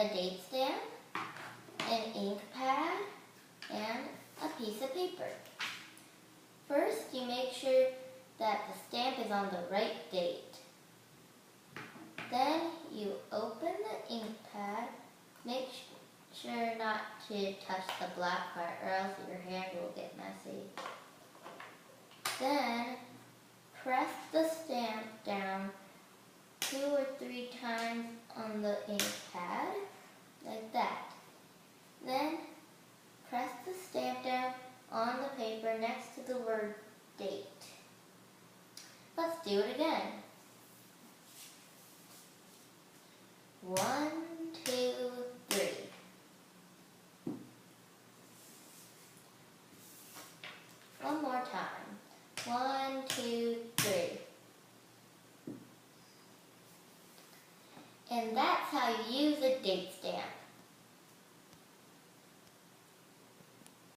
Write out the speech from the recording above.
a date stamp, an ink pad, and a piece of paper. First, you make sure that the stamp is on the right date. Then you open the ink pad. Make sure not to touch the black part or else your hand will get messy. Then press the stamp down 2 or 3 times on the ink pad, like that. Then press the stamp down on the paper next to the word date. Let's do it again. 1, 2, 3. One more time. 1, 2, 3. And that's how you use a date stamp.